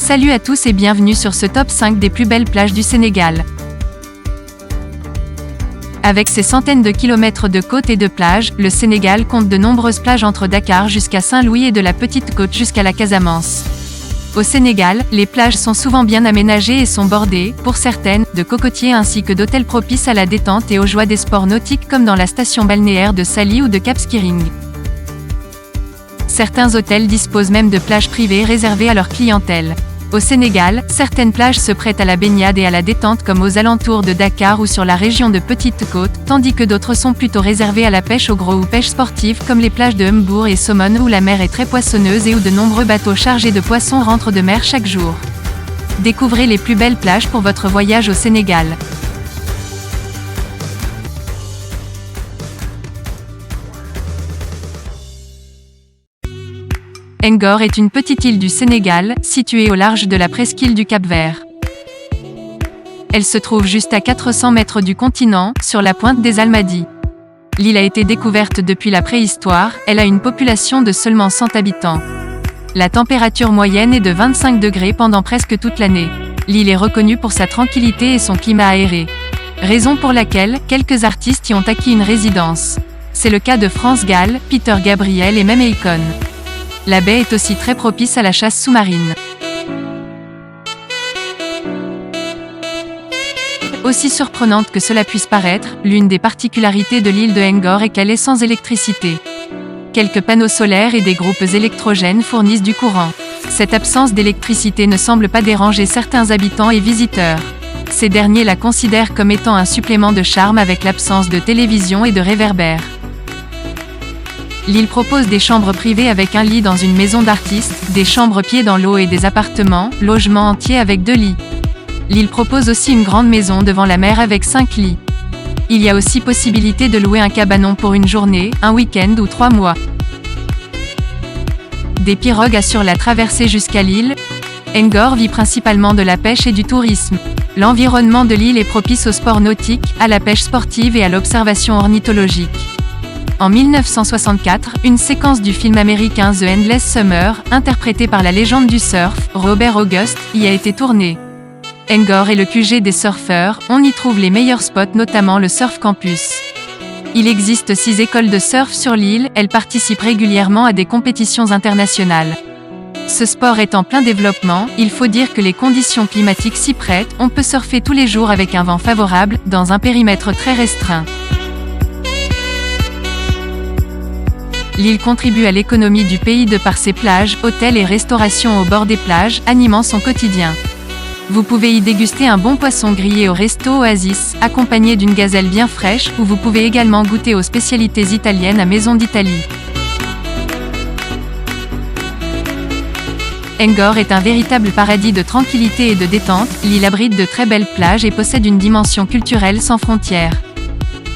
Salut à tous et bienvenue sur ce top 5 des plus belles plages du Sénégal. Avec ses centaines de kilomètres de côtes et de plages, le Sénégal compte de nombreuses plages entre Dakar jusqu'à Saint-Louis et de la Petite Côte jusqu'à la Casamance. Au Sénégal, les plages sont souvent bien aménagées et sont bordées, pour certaines, de cocotiers ainsi que d'hôtels propices à la détente et aux joies des sports nautiques comme dans la station balnéaire de Saly ou de Cap Skirring. Certains hôtels disposent même de plages privées réservées à leur clientèle. Au Sénégal, certaines plages se prêtent à la baignade et à la détente comme aux alentours de Dakar ou sur la région de Petite Côte, tandis que d'autres sont plutôt réservées à la pêche au gros ou pêche sportive comme les plages de Mbour et Somone où la mer est très poissonneuse et où de nombreux bateaux chargés de poissons rentrent de mer chaque jour. Découvrez les plus belles plages pour votre voyage au Sénégal. Ngor est une petite île du Sénégal, située au large de la presqu'île du Cap-Vert. Elle se trouve juste à 400 mètres du continent, sur la pointe des Almadies. L'île a été découverte depuis la préhistoire, elle a une population de seulement 100 habitants. La température moyenne est de 25 degrés pendant presque toute l'année. L'île est reconnue pour sa tranquillité et son climat aéré. Raison pour laquelle, quelques artistes y ont acquis une résidence. C'est le cas de France Gall, Peter Gabriel et même Akon. La baie est aussi très propice à la chasse sous-marine. Aussi surprenante que cela puisse paraître, l'une des particularités de l'île de Ngor est qu'elle est sans électricité. Quelques panneaux solaires et des groupes électrogènes fournissent du courant. Cette absence d'électricité ne semble pas déranger certains habitants et visiteurs. Ces derniers la considèrent comme étant un supplément de charme avec l'absence de télévision et de réverbères. L'île propose des chambres privées avec un lit dans une maison d'artistes, des chambres pieds dans l'eau et des appartements, logements entiers avec 2 lits. L'île propose aussi une grande maison devant la mer avec 5 lits. Il y a aussi possibilité de louer un cabanon pour une journée, un week-end ou 3 mois. Des pirogues assurent la traversée jusqu'à l'île. Ngor vit principalement de la pêche et du tourisme. L'environnement de l'île est propice aux sports nautiques, à la pêche sportive et à l'observation ornithologique. En 1964, une séquence du film américain The Endless Summer, interprétée par la légende du surf, Robert August, y a été tournée. Ngor est le QG des surfeurs, on y trouve les meilleurs spots notamment le Surf Campus. Il existe 6 écoles de surf sur l'île, elles participent régulièrement à des compétitions internationales. Ce sport est en plein développement, il faut dire que les conditions climatiques s'y prêtent, on peut surfer tous les jours avec un vent favorable, dans un périmètre très restreint. L'île contribue à l'économie du pays de par ses plages, hôtels et restaurations au bord des plages, animant son quotidien. Vous pouvez y déguster un bon poisson grillé au resto Oasis, accompagné d'une gazelle bien fraîche, ou vous pouvez également goûter aux spécialités italiennes à Maison d'Italie. Ngor est un véritable paradis de tranquillité et de détente, l'île abrite de très belles plages et possède une dimension culturelle sans frontières.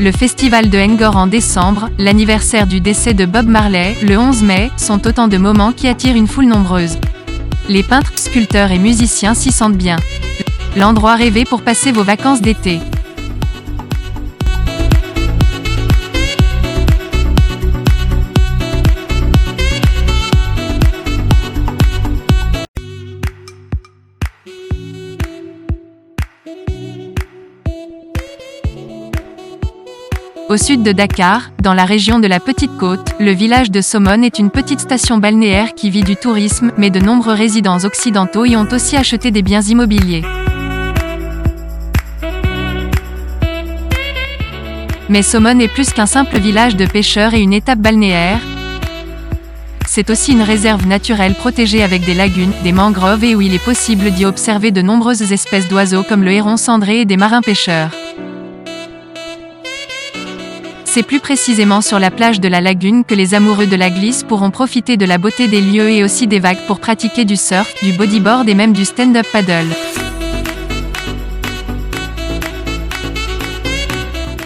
Le festival de Ngor en décembre, l'anniversaire du décès de Bob Marley, le 11 mai, sont autant de moments qui attirent une foule nombreuse. Les peintres, sculpteurs et musiciens s'y sentent bien. L'endroit rêvé pour passer vos vacances d'été. Au sud de Dakar, dans la région de la Petite Côte, le village de Somone est une petite station balnéaire qui vit du tourisme, mais de nombreux résidents occidentaux y ont aussi acheté des biens immobiliers. Mais Somone est plus qu'un simple village de pêcheurs et une étape balnéaire. C'est aussi une réserve naturelle protégée avec des lagunes, des mangroves et où il est possible d'y observer de nombreuses espèces d'oiseaux comme le héron cendré et des marins pêcheurs. C'est plus précisément sur la plage de la lagune que les amoureux de la glisse pourront profiter de la beauté des lieux et aussi des vagues pour pratiquer du surf, du bodyboard et même du stand-up paddle.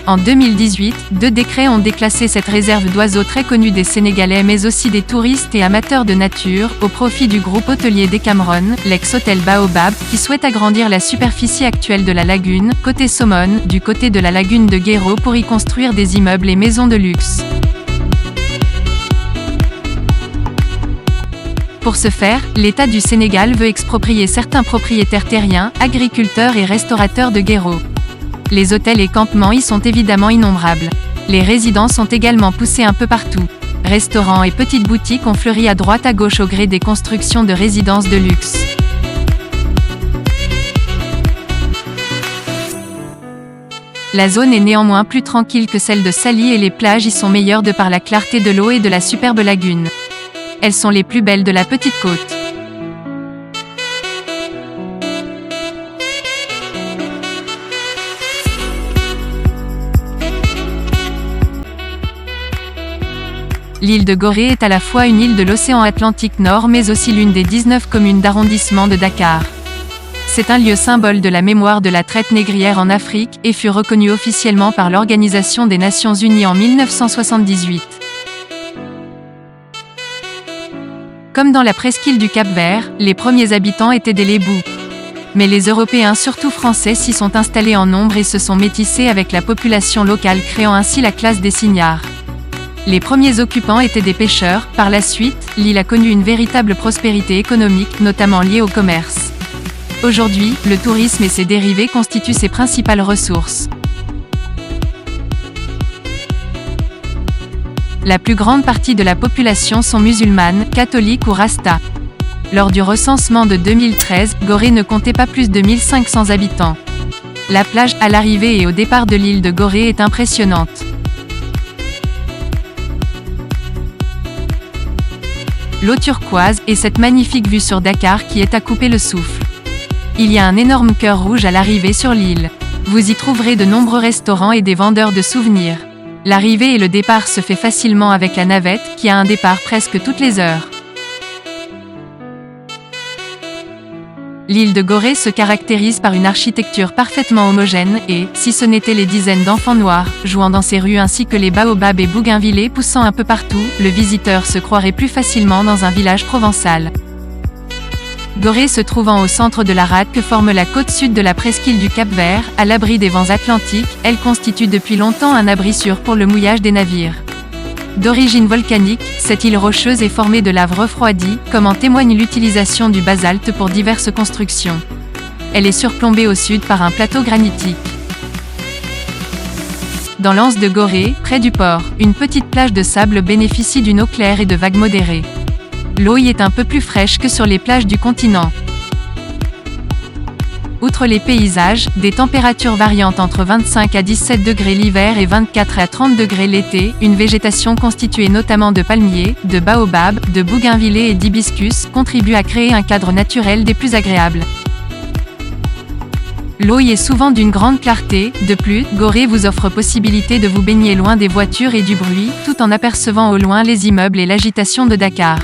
En 2018, 2 décrets ont déclassé cette réserve d'oiseaux très connue des Sénégalais mais aussi des touristes et amateurs de nature, au profit du groupe hôtelier Decameron, l'ex-hôtel Baobab, qui souhaite agrandir la superficie actuelle de la lagune, côté Somone, du côté de la lagune de Guéro pour y construire des immeubles et maisons de luxe. Pour ce faire, l'État du Sénégal veut exproprier certains propriétaires terriens, agriculteurs et restaurateurs de Guéro. Les hôtels et campements y sont évidemment innombrables. Les résidents sont également poussés un peu partout. Restaurants et petites boutiques ont fleuri à droite à gauche au gré des constructions de résidences de luxe. La zone est néanmoins plus tranquille que celle de Sali et les plages y sont meilleures de par la clarté de l'eau et de la superbe lagune. Elles sont les plus belles de la petite côte. L'île de Gorée est à la fois une île de l'océan Atlantique Nord mais aussi l'une des 19 communes d'arrondissement de Dakar. C'est un lieu symbole de la mémoire de la traite négrière en Afrique et fut reconnu officiellement par l'Organisation des Nations Unies en 1978. Comme dans la presqu'île du Cap-Vert, les premiers habitants étaient des Lébous. Mais les Européens, surtout français, s'y sont installés en nombre et se sont métissés avec la population locale, créant ainsi la classe des Signards. Les premiers occupants étaient des pêcheurs. Par la suite, l'île a connu une véritable prospérité économique, notamment liée au commerce. Aujourd'hui, le tourisme et ses dérivés constituent ses principales ressources. La plus grande partie de la population sont musulmanes, catholiques ou Rasta. Lors du recensement de 2013, Gorée ne comptait pas plus de 1500 habitants. La plage, à l'arrivée et au départ de l'île de Gorée, est impressionnante. L'eau turquoise, et cette magnifique vue sur Dakar qui est à couper le souffle. Il y a un énorme cœur rouge à l'arrivée sur l'île. Vous y trouverez de nombreux restaurants et des vendeurs de souvenirs. L'arrivée et le départ se fait facilement avec la navette, qui a un départ presque toutes les heures. L'île de Gorée se caractérise par une architecture parfaitement homogène et, si ce n'était les dizaines d'enfants noirs, jouant dans ses rues ainsi que les baobabs et bougainvillées poussant un peu partout, le visiteur se croirait plus facilement dans un village provençal. Gorée se trouvant au centre de la rade que forme la côte sud de la presqu'île du Cap-Vert, à l'abri des vents atlantiques, elle constitue depuis longtemps un abri sûr pour le mouillage des navires. D'origine volcanique, cette île rocheuse est formée de lave refroidie, comme en témoigne l'utilisation du basalte pour diverses constructions. Elle est surplombée au sud par un plateau granitique. Dans l'anse de Gorée, près du port, une petite plage de sable bénéficie d'une eau claire et de vagues modérées. L'eau y est un peu plus fraîche que sur les plages du continent. Outre les paysages, des températures variantes entre 25 à 17 degrés l'hiver et 24 à 30 degrés l'été, une végétation constituée notamment de palmiers, de baobabs, de bougainvillées et d'hibiscus, contribue à créer un cadre naturel des plus agréables. L'eau y est souvent d'une grande clarté. De plus, Gorée vous offre possibilité de vous baigner loin des voitures et du bruit, tout en apercevant au loin les immeubles et l'agitation de Dakar.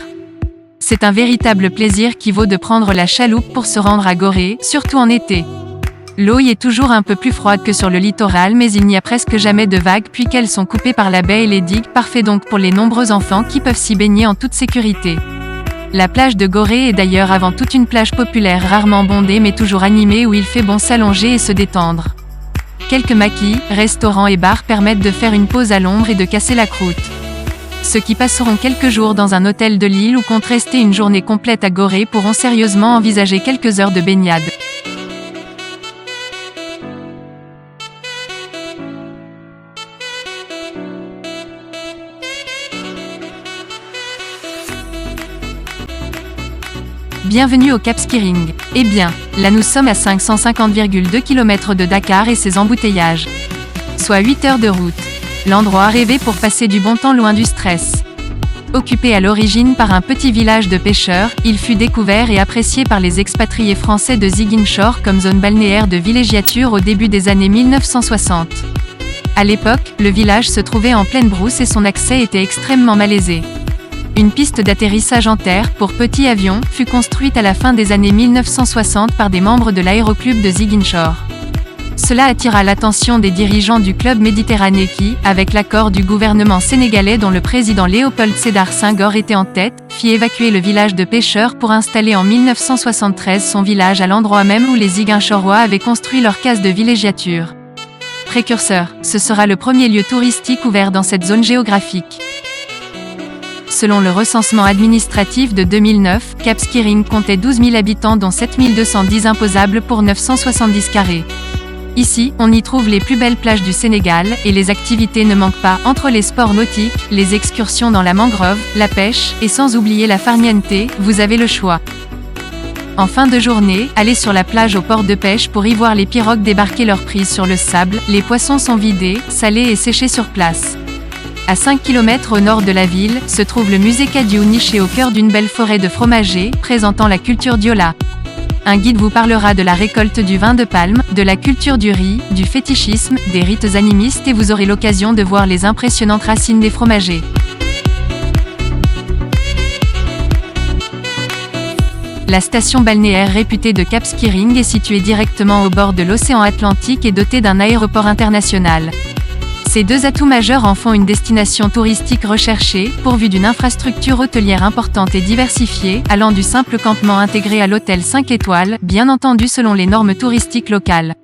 C'est un véritable plaisir qui vaut de prendre la chaloupe pour se rendre à Gorée, surtout en été. L'eau y est toujours un peu plus froide que sur le littoral mais il n'y a presque jamais de vagues puisqu'elles sont coupées par la baie et les digues, parfait donc pour les nombreux enfants qui peuvent s'y baigner en toute sécurité. La plage de Gorée est d'ailleurs avant tout une plage populaire rarement bondée mais toujours animée où il fait bon s'allonger et se détendre. Quelques maquis, restaurants et bars permettent de faire une pause à l'ombre et de casser la croûte. Ceux qui passeront quelques jours dans un hôtel de l'île ou comptent rester une journée complète à Gorée pourront sérieusement envisager quelques heures de baignade. Bienvenue au Cap Skirring. Eh bien, là nous sommes à 550,2 km de Dakar et ses embouteillages. Soit 8 heures de route. L'endroit rêvé pour passer du bon temps loin du stress. Occupé à l'origine par un petit village de pêcheurs, il fut découvert et apprécié par les expatriés français de Ziguinchor comme zone balnéaire de villégiature au début des années 1960. À l'époque, le village se trouvait en pleine brousse et son accès était extrêmement malaisé. Une piste d'atterrissage en terre pour petits avions fut construite à la fin des années 1960 par des membres de l'aéroclub de Ziguinchor. Cela attira l'attention des dirigeants du club Méditerranée qui, avec l'accord du gouvernement sénégalais dont le président Léopold Sédar Senghor était en tête, fit évacuer le village de pêcheurs pour installer en 1973 son village à l'endroit même où les Ziguinchorois avaient construit leur case de villégiature. Précurseur, ce sera le premier lieu touristique ouvert dans cette zone géographique. Selon le recensement administratif de 2009, Cap Skirring comptait 12 000 habitants dont 7 210 imposables pour 970 carrés. Ici, on y trouve les plus belles plages du Sénégal, et les activités ne manquent pas, entre les sports nautiques, les excursions dans la mangrove, la pêche, et sans oublier la farniente, vous avez le choix. En fin de journée, allez sur la plage au port de pêche pour y voir les pirogues débarquer leur prise sur le sable, les poissons sont vidés, salés et séchés sur place. À 5 km au nord de la ville, se trouve le musée Cadieux niché au cœur d'une belle forêt de fromagers, présentant la culture diola. Un guide vous parlera de la récolte du vin de palme, de la culture du riz, du fétichisme, des rites animistes et vous aurez l'occasion de voir les impressionnantes racines des fromagers. La station balnéaire réputée de Cap Skirring est située directement au bord de l'océan Atlantique et dotée d'un aéroport international. Ces deux atouts majeurs en font une destination touristique recherchée, pourvue d'une infrastructure hôtelière importante et diversifiée, allant du simple campement intégré à l'hôtel 5 étoiles, bien entendu selon les normes touristiques locales.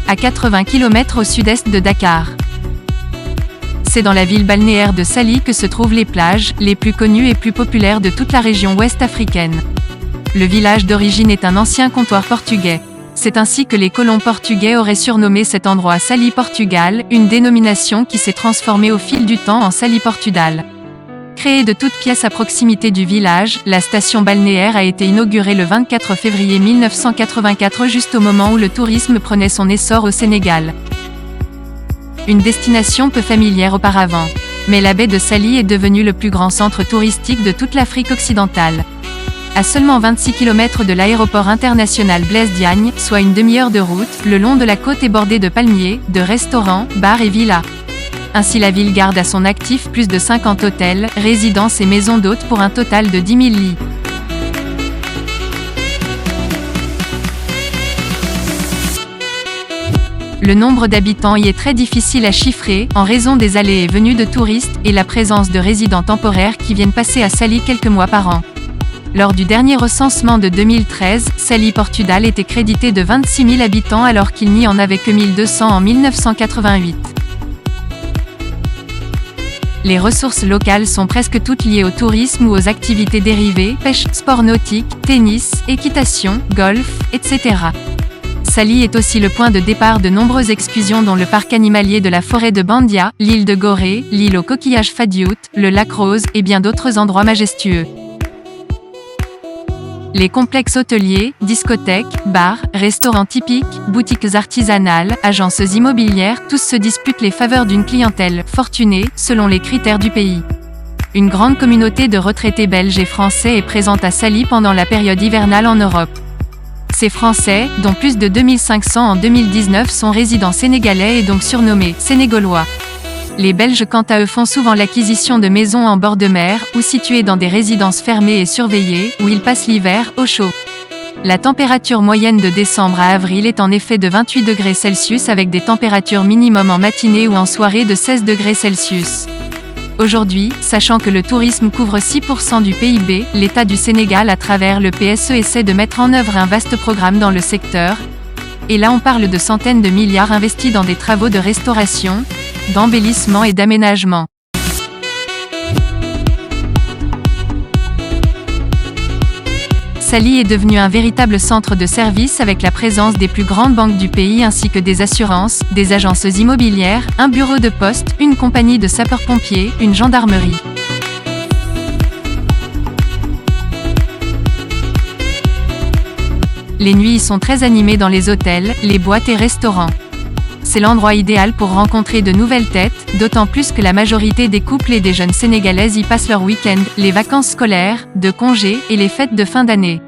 À 80 km au sud-est de Dakar. C'est dans la ville balnéaire de Saly que se trouvent les plages, les plus connues et plus populaires de toute la région ouest africaine. Le village d'origine est un ancien comptoir portugais. C'est ainsi que les colons portugais auraient surnommé cet endroit Saly Portugal, une dénomination qui s'est transformée au fil du temps en Saly Portudal. Créée de toutes pièces à proximité du village, la station balnéaire a été inaugurée le 24 février 1984 juste au moment où le tourisme prenait son essor au Sénégal. Une destination peu familière auparavant. Mais la baie de Saly est devenue le plus grand centre touristique de toute l'Afrique occidentale. À seulement 26 km de l'aéroport international Blaise Diagne, soit une demi-heure de route, le long de la côte est bordé de palmiers, de restaurants, bars et villas. Ainsi la ville garde à son actif plus de 50 hôtels, résidences et maisons d'hôtes pour un total de 10 000 lits. Le nombre d'habitants y est très difficile à chiffrer, en raison des allées et venues de touristes, et la présence de résidents temporaires qui viennent passer à Saly quelques mois par an. Lors du dernier recensement de 2013, Saly Portudal était crédité de 26 000 habitants alors qu'il n'y en avait que 1200 en 1988. Les ressources locales sont presque toutes liées au tourisme ou aux activités dérivées, pêche, sport nautique, tennis, équitation, golf, etc. Saly est aussi le point de départ de nombreuses excursions dont le parc animalier de la forêt de Bandia, l'île de Gorée, l'île aux coquillages Fadiout, le lac Rose, et bien d'autres endroits majestueux. Les complexes hôteliers, discothèques, bars, restaurants typiques, boutiques artisanales, agences immobilières, tous se disputent les faveurs d'une clientèle fortunée, selon les critères du pays. Une grande communauté de retraités belges et français est présente à Saly pendant la période hivernale en Europe. Ces Français, dont plus de 2500 en 2019 sont résidents sénégalais et donc surnommés « sénégalois ». Les Belges quant à eux font souvent l'acquisition de maisons en bord de mer, ou situées dans des résidences fermées et surveillées, où ils passent l'hiver, au chaud. La température moyenne de décembre à avril est en effet de 28 degrés Celsius avec des températures minimum en matinée ou en soirée de 16 degrés Celsius. Aujourd'hui, sachant que le tourisme couvre 6% du PIB, l'État du Sénégal à travers le PSE essaie de mettre en œuvre un vaste programme dans le secteur. Et là on parle de centaines de milliards investis dans des travaux de restauration, d'embellissement et d'aménagement. Saly est devenu un véritable centre de service avec la présence des plus grandes banques du pays ainsi que des assurances, des agences immobilières, un bureau de poste, une compagnie de sapeurs-pompiers, une gendarmerie. Les nuits y sont très animées dans les hôtels, les boîtes et restaurants. C'est l'endroit idéal pour rencontrer de nouvelles têtes, d'autant plus que la majorité des couples et des jeunes Sénégalaises y passent leur week-end, les vacances scolaires, de congés, et les fêtes de fin d'année.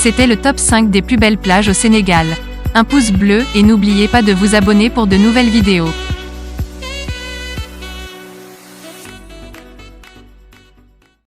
C'était le top 5 des plus belles plages au Sénégal. Un pouce bleu et n'oubliez pas de vous abonner pour de nouvelles vidéos.